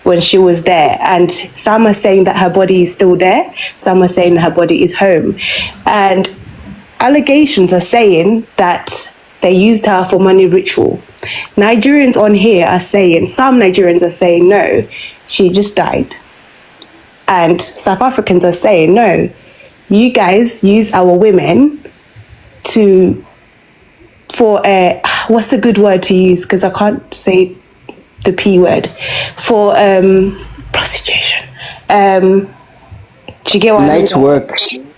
when she was there. And some are saying that her body is still there. Some are saying that her body is home. And allegations are saying that they used her for money ritual. Nigerians on here are saying, some Nigerians are saying, no, she just died. And South Africans are saying, no, you guys use our women for what's a good word to use? Because I can't say the P word. For prostitution. Do you get what night I mean? work.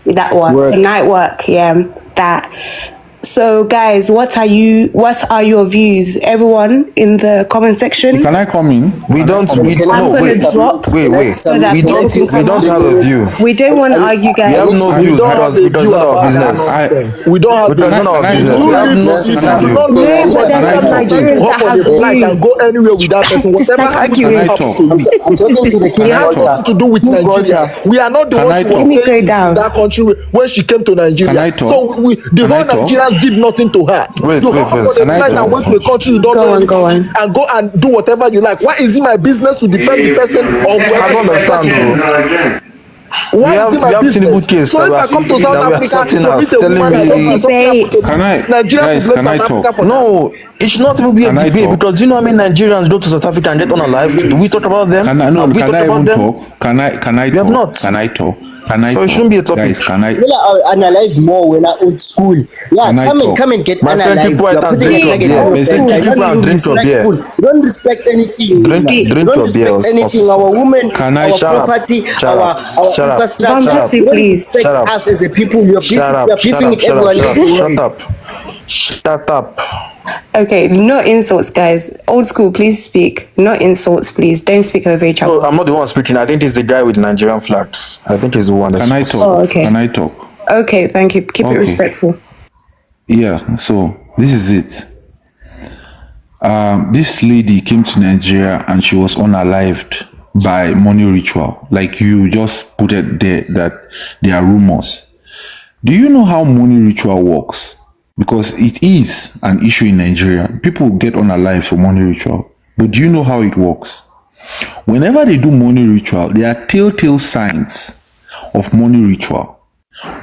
That one. Work. Night work, yeah. That. So guys, what are your views? Everyone in the comment section. Can I come in? I'm gonna drop. Wait. We don't have a view. We don't want to argue, guys. We have no views because it does not our business. We don't have Because none of our business. We have no views. No, but there's some Nigerians that have views. Go anywhere with that person. Just like arguing. Can I talk? I'm talking to the king. It has nothing to do with Nigeria. We are not the ones who Let me go down. that country when she came to Nigeria. Can I talk? So the whole Nigerians did nothing to her. Wait, first. Can I talk? Went to a country you don't know Go on. and go and do whatever you like. Why is it my business to defend the person or whoever? I don't understand, bro. Why is it my have business? Tinubu case So if I come to South Africa, Guys, can I talk? No, it should not even be a debate because you know how many Nigerians go to South Africa and get unalive. Do we talk about them? Can I even talk? Can I We have talk? not. Can I talk? So it shouldn't be a topic. Guys, can I? Well, I analyze more when I old school. Yeah, come and get my friend, analyzed. people are drink your beer. People are drink your beer. You don't respect anything. Drink You don't your beer. respect anything. Our women, our property, our infrastructure. Please respect us as a people. You're beefing with everyone. Shut up. Okay, no insults, guys. Old school, please speak. No insults, please. Don't speak over each other. No, I'm not the one speaking. I think it's the guy with Nigerian flags. I think he's the one. Can I talk? Oh, okay. Can I talk? Okay, thank you. Keep it respectful. Yeah. So this is it. This lady came to Nigeria and she was unalived by money ritual. Like you just put it there that there are rumors. Do you know how money ritual works? Because it is an issue in Nigeria. People get unalive for money ritual. But do you know how it works? Whenever they do money ritual, there are telltale signs of money ritual.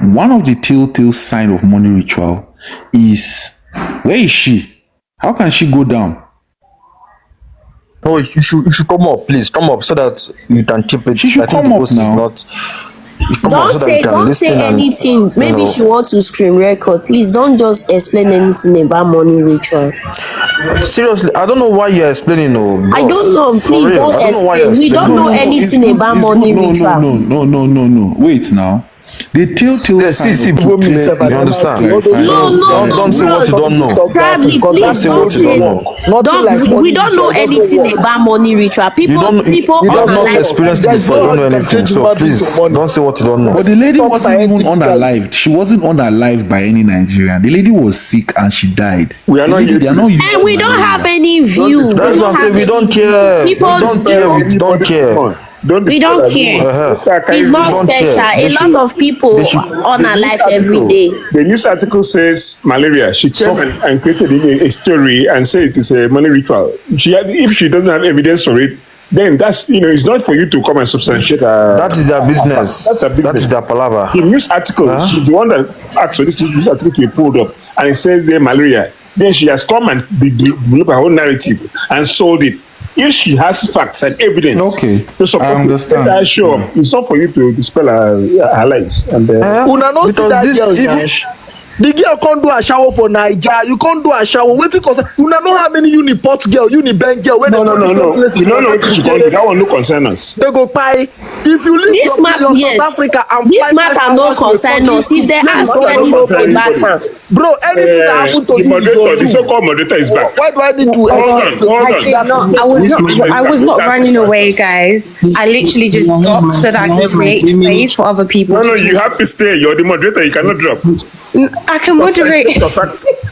One of the telltale signs of money ritual is, where is she? How can she go down? No, you should come up, please. Come up so that you can keep it. She should come up now. Don't say anything. Maybe she wants to screen record. Please don't just explain anything about money ritual. Seriously, I don't know why you're explaining. No, I don't know. Please don't explain. We don't know anything about money ritual. No. Wait now. The telltale sign. You understand? No. Don't say what you don't know. Bradley, please don't say. We don't know anything about money ritual. People You have not unalive. experienced it before. You don't know anything. So please don't say what you don't know. But the lady wasn't even unalived. She wasn't unalived by any Nigerian. The lady was sick and she died. We are not used to this. And we don't have any view. That's what I'm saying. We don't care. We don't care. We don't care. It's not special. A lot of people on our life every day. The news article says malaria. She came and created a story and said it is a money ritual. If she doesn't have evidence for it, then that's, it's not for you to come and substantiate. That is their business. That's their business. That is their palaver. The news article, the one that asked for this news article to be pulled up, and it says there malaria. Then she has come and developed her own narrative and sold it. If she has facts and evidence to support I understand. it, sure, it's not for you to dispel her lies. And the girl can't do a shower for Nigeria. You can't do a shower. Wait, because you know how many uniport girl, uniband girl. No. You don't know what you call it. That one no concern us. They go buy. If you live in South Africa and this matter no concern us. If they ask anything about her, bro, anything that happened to you, the so-called moderator is back. Why do I need to? I was not running away, guys. I literally just dropped so that I can create space for other people. No, you have to stay. You're the moderator. You cannot drop. I can moderate.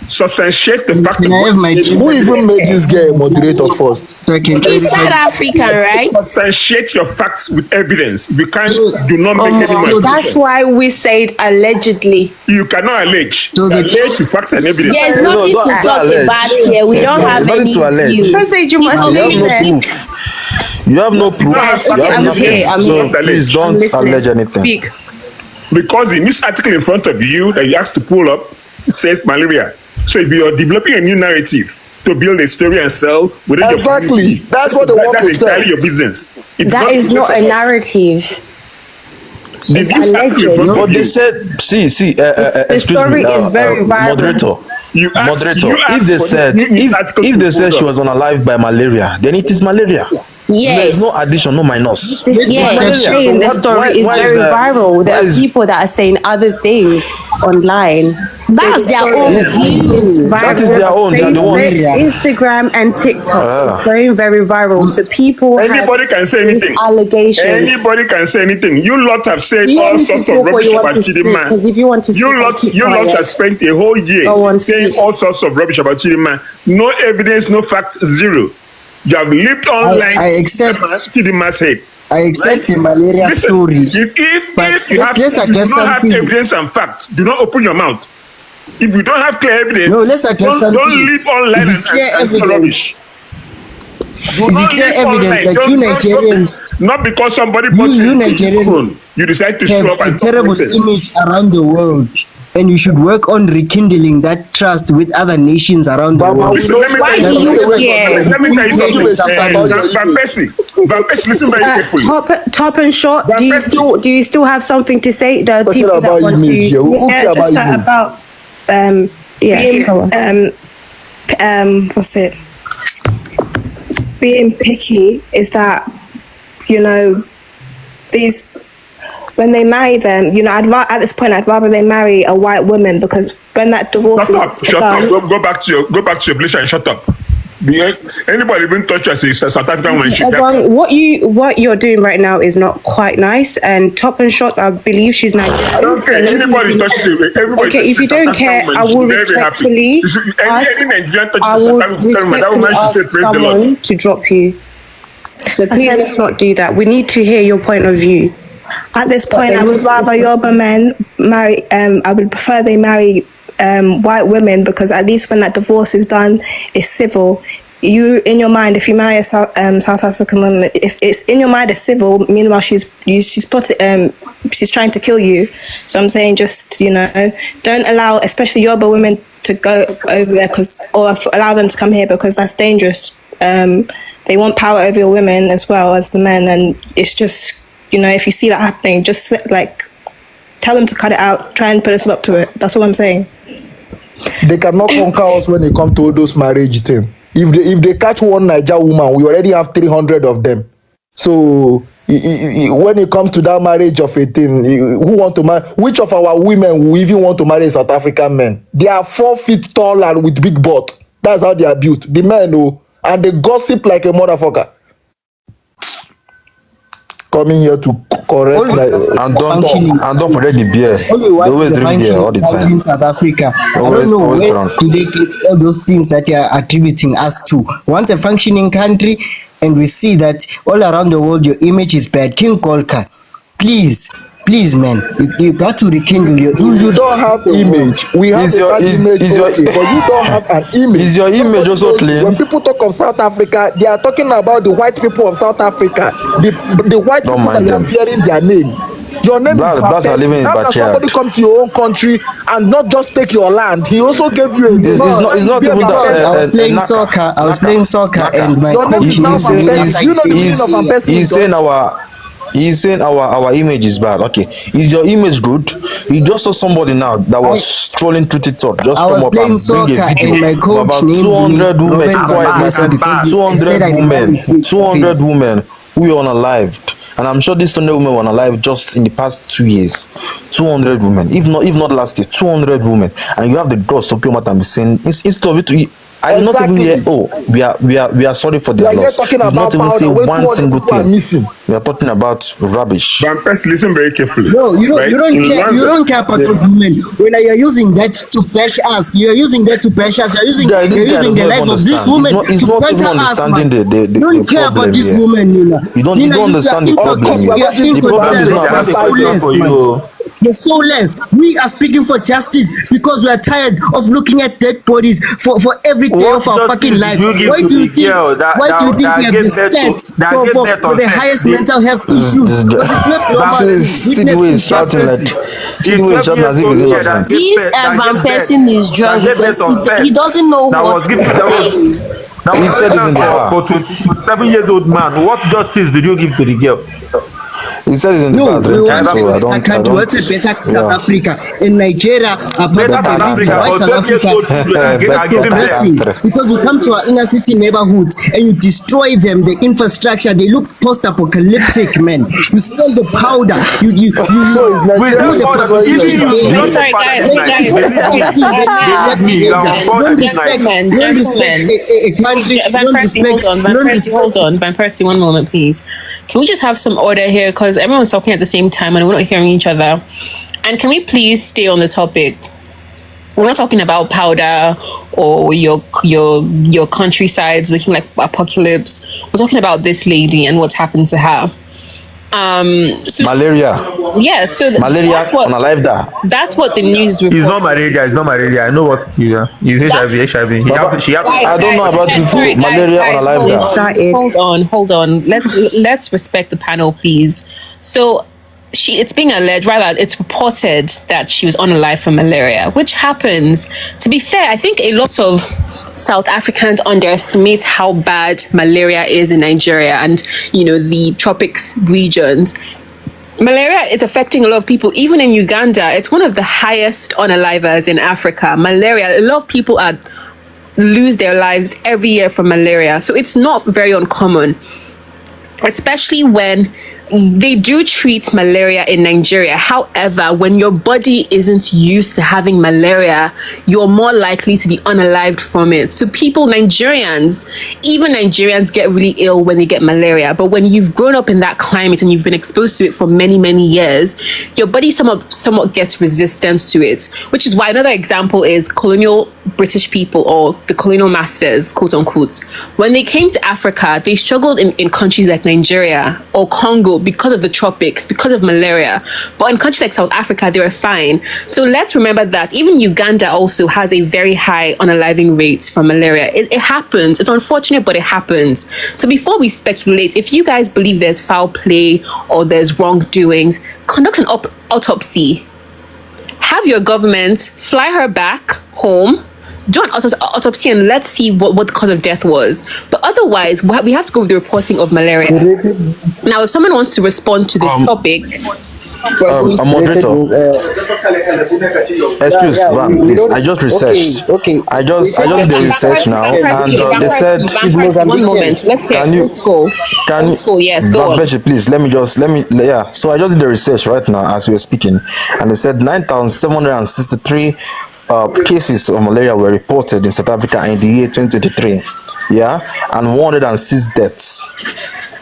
Substantiate the fact. Who even made this guy a moderator first? He's South African, right? Substantiate your facts with evidence. If you can't, do not make any manipulation. That's why we said allegedly. You cannot allege. Allege the facts and evidence. There's nothing to talk about here. We don't have any view. Don't say you must have no proof. You have no proof. Yes, You okay, have I'm nothing. here. I'm So here. please I'm don't listening. allege anything. Speak. Because in this article in front of you that you asked to pull up says malaria. So if you're developing a new narrative to build a story and sell within your Exactly. community, That's what they want to that's sell. entirely your business. It's That is the not business a of us. narrative. The It's news article in alleged. front But of they you. said, The excuse me, story is very viral. moderator. You Moderator, if asked they for said this news article if to they be said pulled she up. was unalive by malaria, then it is malaria. There's no Yes. addition, no minus. Yes, I'm Malaria. So saying the what? story is Why very viral. There why are is people that are saying other things online. That's their own It's view. that is viral their on own? They are the ones. Facebook, Instagram, and TikTok. It's going very viral. So people Anybody can say anything. allegations. Anybody can say anything. You lot have said Do you want all me to sorts talk of or rubbish you want about to speak? Chidinma. Because if you want to speak, I'll keep You lot quiet. have spent a whole year Go on, saying speak. all sorts of rubbish about Chidinma. No evidence, no facts, zero. You have lived online. I accept. Chidinma's head. I accept Right? the malaria Listen, story. if you let's do address not have something. evidence and facts, do not open your mouth. If you don't have clear evidence, No, let's address don't something. live online If it's clear and say evidence, rubbish. Do Is it not clear live evidence online. that you Nigerians, Not because somebody bought you a Nigerians phone, you decide to show have up a and talk terrible nonsense. image around the world, and you should work on rekindling that trust with other nations around the Baba, world. Listen, let me Why tell do you you something. care? Let me tell you Don't give a something. suffering. Van Persie, listen very carefully. Top and short. Do you still have something to say? The Talking people that about want to. image here. Who Yeah, care just about that image? about Yeah. being Go on. what's it? Being picky is that, these when they marry them, at this point I'd rather they marry a white woman, because when that divorce Shut up. is Shut done, up. Go back to your place and shut up. Anybody been touched as a South African when she Ebon, what you're doing right now is not quite nice. And top and short, I believe she's Nigerian. I don't care. Anybody touches it. Everybody Okay, if you touches don't South care, African I woman, will she's very, very happy. respectfully Any Nigerian touches I a will South African woman, that respectfully woman should ask say praise the Lord. someone to drop you. So please said- let's not do that. We need to hear your point of view. at this point I would rather Yoruba men marry. I would prefer they marry white women, because at least when that divorce is done, it's civil. You, in your mind, if you marry a South African woman, if it's in your mind, it's civil. Meanwhile, she's trying to kill you. So I'm saying, just don't allow, especially Yoruba women, to go over there, or allow them to come here, because that's dangerous. They want power over your women as well as the men, and it's just, if you see that happening, just tell them to cut it out. Try and put a stop to it. That's all I'm saying. They cannot conquer us when it comes to all those marriage thing. If they catch one Niger woman, we already have 300 of them. So when it comes to that marriage of a thing, who want to marry? Which of our women will even want to marry South African men? They are 4 feet tall and with big butt. That's how they are built. The men, and they gossip like a motherfucker. Coming here to correct And don't forget the beer. They always drink beer all the time. In South Africa, Always I don't know where drunk. do they get all those things that you are attributing us to. Want a functioning country, and we see that all around the world your image is bad. King Kolka, please, man, you got to rekindle your image. You don't have image. We have Is a your- bad is- image, is your- okay, but you don't have an image. Is your image also Because clean? when people talk of South Africa, they are talking about the white people of South Africa, the white Don't people that mind are them. bearing their name. Your name Blacks is are Van living in Persie. How can backyard. somebody come to your own country and not just take your land? He also gave you a name. It's not Be a even Van that. Persie. I was playing Naka. soccer. I was Naka. playing soccer, Naka. and my Your name coach is now He's Van saying- Persie. Do you know the meaning of Van Persie? He's saying our image is bad. Okay, is your image good? You just saw somebody now that was strolling through TikTok. Just I come was up playing and bring a soccer, and my video coach of about named 200 me women. Robert Quiet, Van Persie because he 200 said I women, belong with 200 him. women who were unalived, and I'm sure these 200 women were unalived just in the past 2 years. 200 women, if not last year, 200 women, and you have the guts to come out and be saying instead of it to. I will not even hear. Oh, we are sorry for We their are here loss. talking We will about not even powder. say Where one 200 single people are thing. missing. We are talking about rubbish. Van Persie, listen very carefully. No, you don't. Right? You don't In care. London, You don't care about those women. When you're using that to bash us, you're using that to bash us. You're using. This You're guy using does the not life even of this understand. woman He's to not better even us, understanding man. the You don't care problem about this here. woman, You don't understand the Of problem course, here. you're The problem is not inconsiderate. about You're the clueless, man. the soulless. We are speaking for justice because we are tired of looking at dead bodies for every day of our fucking lives. Why do you think we have the stats for the highest mental health issues? But it's not normal. Sidway is shouting like Sidway is shouting as if he's innocent. This Van person is drunk because he doesn't know what. He said it in the bar. For 27-year-old man, what justice did you give to the girl? He said it in the bar. No, what's a better South Africa? In Nigeria, a part of the reason why South Africa is progressing because you come to our inner city neighborhoods and you destroy them, the infrastructure. They look post-apocalyptic, man. You sell the powder. You Sorry, guys. Don't respect a country. Van Persie, 1 moment, please. Can we just have some order here? Because everyone's talking at the same time and we're not hearing each other. And can we please stay on the topic? We're not talking about powder or your countrysides looking like apocalypse. We're talking about this lady and what's happened to her. Malaria. Yeah, so malaria on a live da. That's what the news reports. It's not malaria. I know what you say. HIV. I don't know about you. Malaria on a live da. Hold on. Let's respect the panel, please. So it's being alleged, rather it's reported that she was unalive from malaria, which happens. To be fair, I think a lot of South Africans underestimate how bad malaria is in Nigeria and the tropics regions. Malaria is affecting a lot of people. Even in Uganda, it's one of the highest unalivers in Africa. Malaria, a lot of people lose their lives every year from malaria, so it's not very uncommon, especially when they do treat malaria in Nigeria. However, when your body isn't used to having malaria, you're more likely to be unalived from it. So even Nigerians get really ill when they get malaria. But when you've grown up in that climate and you've been exposed to it for many, many years, your body somewhat gets resistance to it, which is why another example is colonial British people, or the colonial masters, quote unquote. When they came to Africa, they struggled in countries like Nigeria or Congo because of the tropics, because of malaria. But in countries like South Africa, they were fine. So let's remember that even Uganda also has a very high unaliving rate from malaria. It happens. It's unfortunate, but it happens. So before we speculate, if you guys believe there's foul play or there's wrongdoings, conduct an autopsy. Have your government fly her back home, do an autopsy, and let's see what the cause of death was. But otherwise, we have to go with the reporting of malaria. Now, if someone wants to respond to this topic, a moderator. Excuse Van, please. I just researched. Okay. I just did the research now, and they said. 1 moment. Let's hear. Old school. Yes, go on. Please let me. Yeah. So I just did the research right now as we were speaking, and they said 9,763 cases of malaria were reported in South Africa in the year 2023. Yeah, and 106 deaths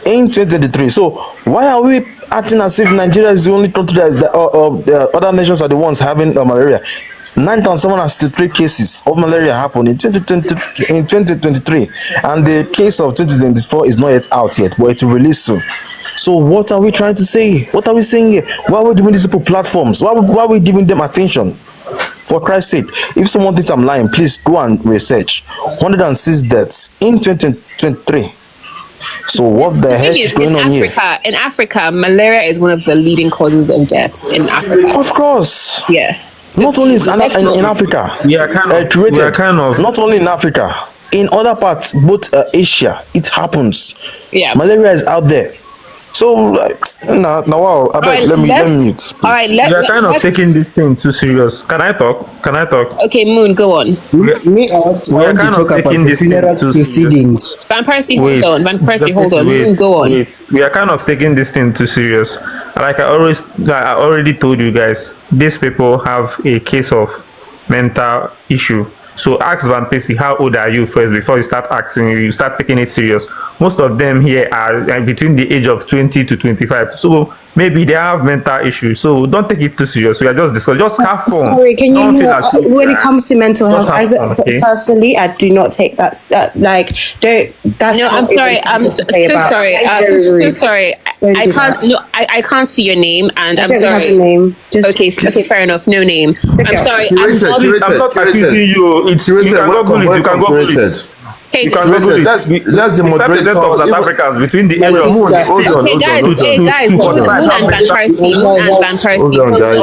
in 2023. So why are we acting as if Nigeria is the only country that is the other nations are the ones having malaria? 9,763 cases of malaria happened in 2023, and the case of 2024 is not yet out yet, but it will release soon. So what are we trying to say? What are we saying here? Why are we giving these people platforms? Why are we giving them attention? For Christ's sake, if someone thinks I'm lying, please go and research. 106 deaths in 2023. So what the heck is going on here? In Africa, malaria is one of the leading causes of deaths in Africa. Of course. Yeah. So not only in Africa. Not only in Africa. In other parts, both Asia, it happens. Yeah. Malaria is out there. So wow, let me mute. Please. All right, we are kind of taking this thing too serious. Can I talk? Okay, Moon, go on. We are kind of taking this thing too proceedings. Van Persie, hold on. Moon, go on. We are kind of taking this thing too serious. Like I already told you guys, these people have a case of mental issue. So ask Van Persie, how old are you first before you start taking it serious. Most of them here are between the age of 20 to 25. So maybe they have mental issues. So don't take it too serious. We are just discussing. Just have fun. Sorry, can you when it comes to mental health, personally, I do not take that. I'm sorry. I'm so sorry. Don't I do can't. that. No, I can't see your name, and I I'm don't sorry. have a name. Just Okay, fair enough. No name. okay. I'm sorry. I'm not accusing you. It's, you can Google it. You can Google it. Okay, You can Google it. That's the moderator. Percentage of South Even, Africans between the My age of sister. hold on, okay, guys. Hey, guys. to Moon 45. and Van Persie. Moon and Van Persie. hold on, guys.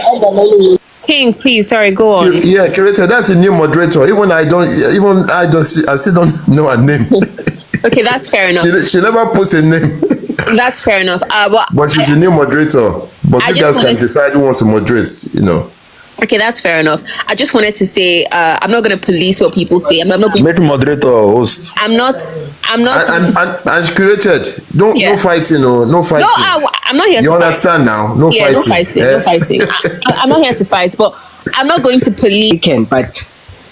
Hold on, guys. King, please. Sorry. Go on. Yeah, curator, that's a new moderator. I still don't know her name. Okay, that's fair enough. She never puts a name. That's fair enough. But she's a new moderator. But I you just guys can wanted- decide who wants to moderate, you know. Okay, that's fair enough. I just wanted to say, I'm not going to police what people say. I'm not. Make moderator or host. I'm not. And curated. No fighting, no fighting. No, I'm not here. You to understand fight. now? No fighting. No fighting. No fighting. I'm not here to fight, but I'm not going to police.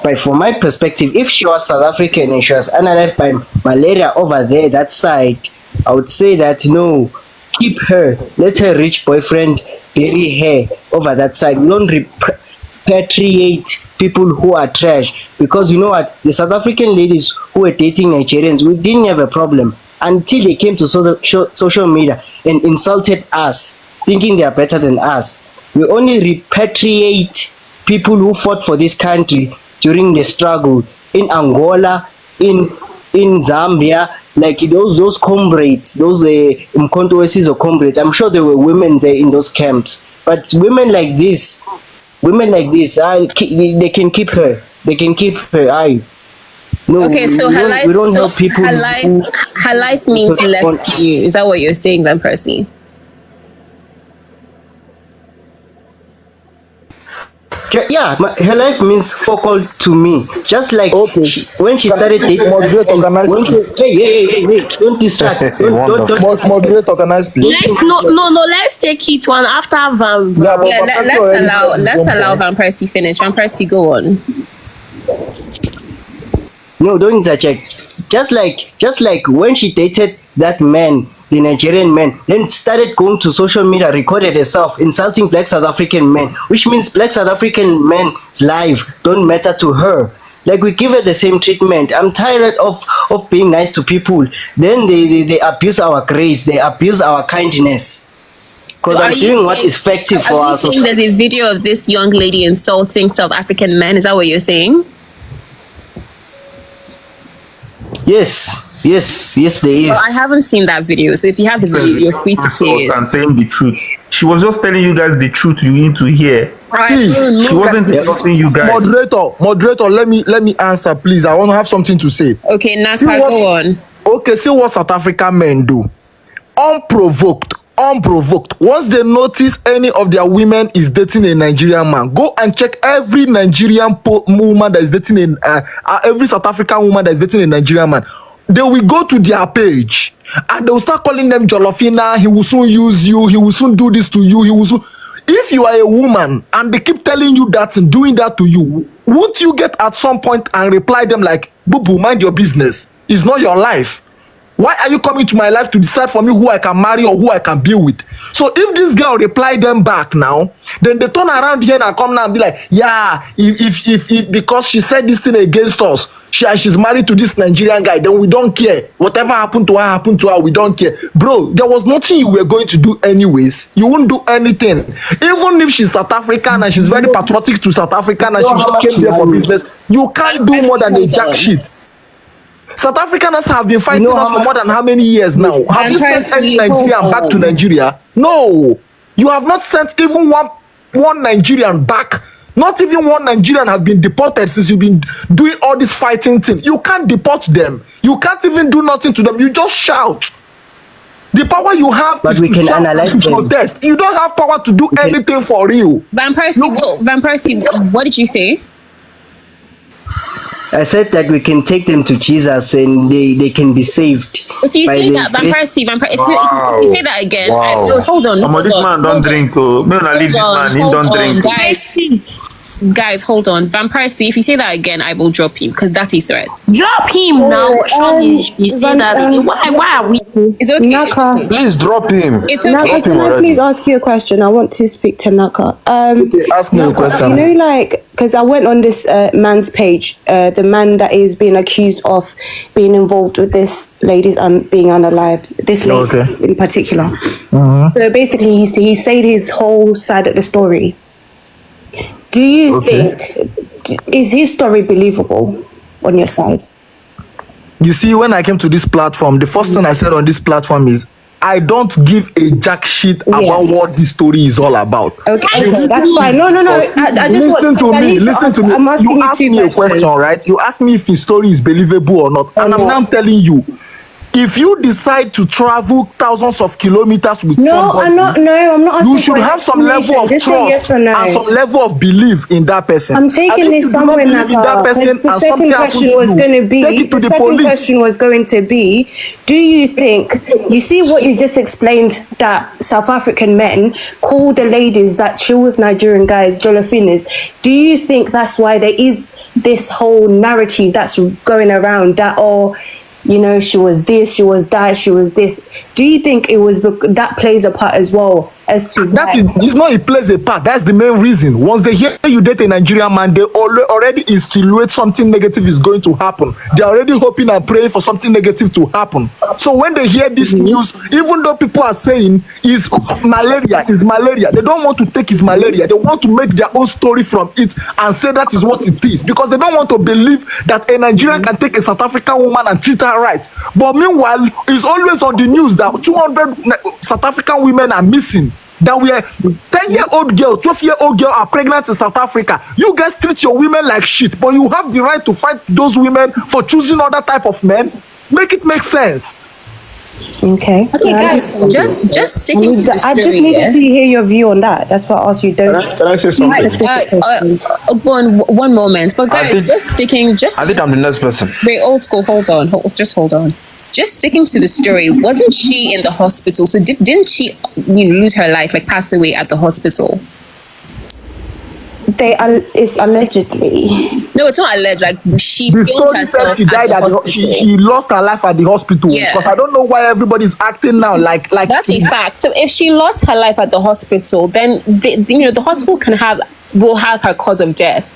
But from my perspective, if she was South African and she was analyzed by malaria over there, that side, I would say that no, keep her. Let her rich boyfriend bury her over that side. We don't repatriate people who are trash, because you know what? The South African ladies who were dating Nigerians, we didn't have a problem until they came to social media and insulted us, thinking they are better than us. We only repatriate people who fought for this country during the struggle in Angola, in Zambia, like those comrades, those Mkontowesis or comrades. I'm sure there were women there in those camps, but women like this, they can keep her. They can keep her. No, okay, so her life. We don't know people. Her life means less to you. Is that what you're saying, Van Persie? Yeah, her life means focal to me. Just like when she started dating. Moderate, organize. Hey, don't distract. Don't moderate, organize, please. Let's take it one after Van. Let's allow Van Persie finish. Van Persie, go on. No, don't interject. Just like when she dated that man, the Nigerian man, then started going to social media, recorded herself insulting black South African men, which means black South African men's life don't matter to her. Like, we give her the same treatment. I'm tired of being nice to people. Then they abuse our grace, they abuse our kindness. Because I'm doing what is effective for us. Are you saying there's a video of this young lady insulting South African men? Is that what you're saying? Yes, there is. Well, I haven't seen that video, so if you have the video, you're free to play it. And saying the truth. She was just telling you guys the truth you need to hear. She wasn't insulting you guys. Moderator, let me answer, please. I want to have something to say. Okay, Naka, go on. Okay, see what South African men do. Unprovoked. Once they notice any of their women is dating a Nigerian man, go and check every Nigerian woman that is dating every South African woman that is dating a Nigerian man. They will go to their page and they will start calling them Jolofina. He will soon use you. He will soon do this to you. He will soon. If you are a woman and they keep telling you that and doing that to you, won't you get at some point and reply them like, "Boo boo, mind your business. It's not your life. Why are you coming to my life to decide for me who I can marry or who I can be with?" So if this girl reply them back now, then they turn around here and come now and be like, yeah, if because she said this thing against us, she's married to this Nigerian guy, then we don't care. Whatever happened to her, we don't care. Bro, there was nothing you were going to do anyways. You won't do anything. Even if she's South African and she's very patriotic to South African and she just came there for business, you can't do more than a jack shit. South Africans have been fighting us for more than how many years now? Have you sent any Nigerian back to Nigeria? No. You have not sent even one Nigerian back. Not even one Nigerian have been deported since you've been doing all this fighting thing. You can't deport them. You can't even do nothing to them. You just shout. The power you have is to shout and protest. You don't have power to do anything for real. Van Persie, what did you say? I said that we can take them to Jesus and they can be saved. If you say that, Van Persie, if you say that again, hold on. This man don't drink. Don't drink. Guys, Guys, hold on. Vampire, see, if you say that again, I will drop him because that's a threat. Drop him now. What's wrong if you say that? Why are we? It's okay. Naka, Please drop him. It's okay. Naka, Drop him can I already. please ask you a question? I want to speak to Naka. Okay, ask me a question. You know, like, because I went on this man's page, the man that is being accused of being involved with this lady's being unalived, this lady in particular. So basically, he said his whole side of the story. Do you think, is his story believable on your side? You see, when I came to this platform, the first thing I said on this platform is, I don't give a jack shit about what this story is all about. Okay, that's fine. No. I just listen to me. I'm asking You asked me a question, right? You asked me if his story is believable or not, and I'm now telling you. If you decide to travel thousands of kilometers with somebody, I'm not asking you should have some level of just trust yes or no. and some level of belief in that person. I'm taking this somewhere, Naka. The second question was going to be, question was going to be, do you think, you see what you just explained, that South African men call the ladies that chill with Nigerian guys jolofinas? Do you think that's why there is this whole narrative that's going around that, you know, she was this, she was that, she was this? Do you think it was that plays a part as well as to that? It's not it plays a part. That's the main reason. Once they hear you date a Nigerian man, they already insinuate something negative is going to happen. They're already hoping and praying for something negative to happen. So when they hear this news, even though people are saying is malaria, they don't want to take his malaria. They want to make their own story from it and say that is what it is, because they don't want to believe that a Nigerian can take a South African woman and treat her right. But meanwhile, it's always on the news that 200 South African women are missing. That we are 10-year-old girl, 12-year-old girl are pregnant in South Africa. You guys treat your women like shit, but you have the right to fight those women for choosing other type of men. Make it make sense. Okay, guys, just sticking to the story. I just needed to hear your view on that. That's why I asked you. Can I say something? One moment, but guys, I think I'm the next person. Wait, old school. Hold on. Just sticking to the story. Wasn't she in the hospital? So didn't she lose her life, like pass away at the hospital? It's allegedly. No, it's not alleged. Like she the killed story herself says she died at the at hospital. she lost her life at the hospital. Yeah. Because I don't know why everybody's acting now like that's a fact. So if she lost her life at the hospital, then the hospital will have her cause of death.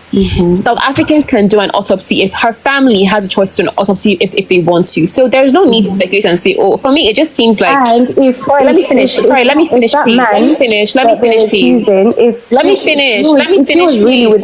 South Africans can do an autopsy if her family has a choice to do an autopsy if they want to. So there's no need to speculate and say, for me it just seems like. And let me finish, please. Let me finish, please. If he was really with